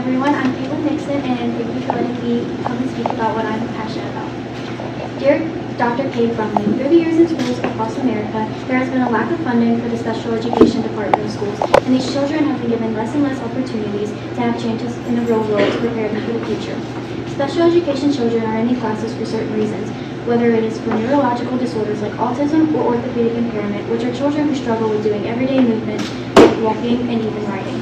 everyone, I'm Caitlin Nixon, and thank you for letting me come and speak about what I'm passionate about. Dear Dr. Kay Brumley, through the years in schools across America, there has been a lack of funding for the special education department of schools, and these children have been given less and less opportunities to have changes in the real world to prepare them for the future. Special education children are in these classes for certain reasons, whether it is for neurological disorders like autism or orthopedic impairment, which are children who struggle with doing everyday movement, like walking and even writing.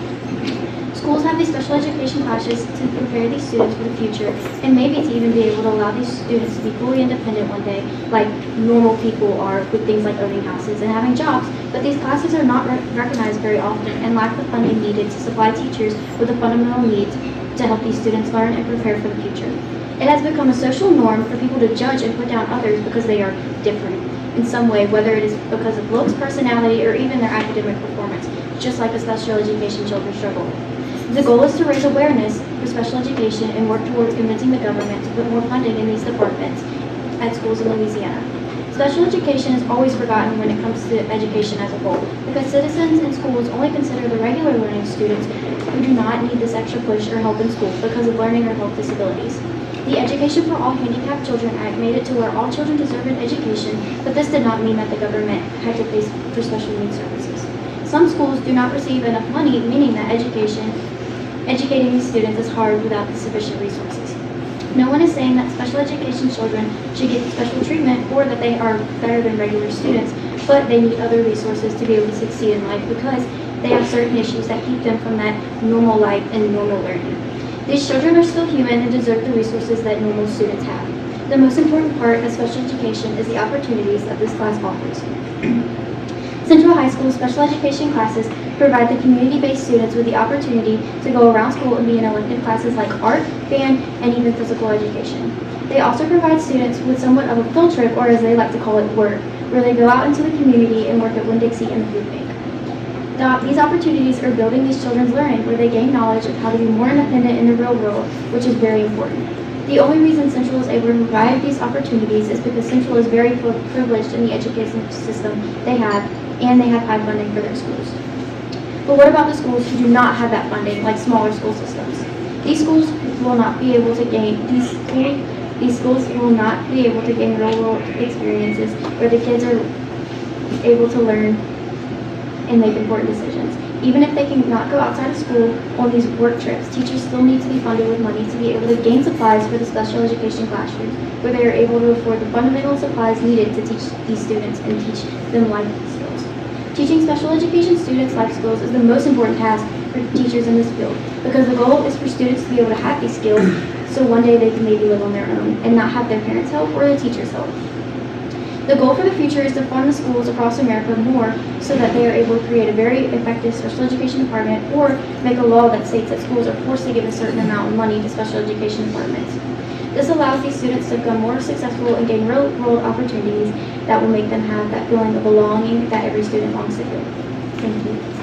Schools have these special education classes to prepare these students for the future, and maybe to even be able to allow these students to be fully independent one day, like normal people are with things like owning houses and having jobs. But these classes are not recognized very often and lack the funding needed to supply teachers with the fundamental needs to help these students learn and prepare for the future. It has become a social norm for people to judge and put down others because they are different in some way, whether it is because of looks, personality, or even their academic performance, just like the special education children struggle with. The goal is to raise awareness for special education and work towards convincing the government to put more funding in these departments at schools in Louisiana. Special education is always forgotten when it comes to education as a whole, because citizens in schools only consider the regular learning students who do not need this extra push or help in school because of learning or health disabilities. The Education for All Handicapped Children Act made it to where all children deserve an education, but this did not mean that the government had to pay for special needs services. Some schools do not receive enough money, meaning that educating these students is hard without the sufficient resources. No one is saying that special education children should get special treatment or that they are better than regular students, but they need other resources to be able to succeed in life because they have certain issues that keep them from that normal life and normal learning. These children are still human and deserve the resources that normal students have. The most important part of special education is the opportunities that this class offers. Central High School special education classes provide the community-based students with the opportunity to go around school and be in elective classes like art, band, and even physical education. They also provide students with somewhat of a field trip, or as they like to call it, work, where they go out into the community and work at Winn-Dixie and the food bank. These opportunities are building these children's learning, where they gain knowledge of how to be more independent in the real world, which is very important. The only reason Central is able to provide these opportunities is because Central is very privileged in the education system they have, and they have high funding for their schools. But what about the schools who do not have that funding, like smaller school systems? These schools will not be able to gain these schools will not be able to gain real-world experiences where the kids are able to learn and make important decisions. Even if they cannot go outside of school on these work trips, teachers still need to be funded with money to be able to gain supplies for the special education classrooms, where they are able to afford the fundamental supplies needed to teach these students and teach them life skills. Teaching special education students life skills is the most important task for teachers in this field, because the goal is for students to be able to have these skills so one day they can maybe live on their own and not have their parents' help or the teachers' help. The goal for the future is to fund the schools across America more so that they are able to create a very effective special education department or make a law that states that schools are forced to give a certain amount of money to special education departments. This allows these students to become more successful and gain real-world opportunities that will make them have that feeling of belonging that every student longs to feel. Thank you.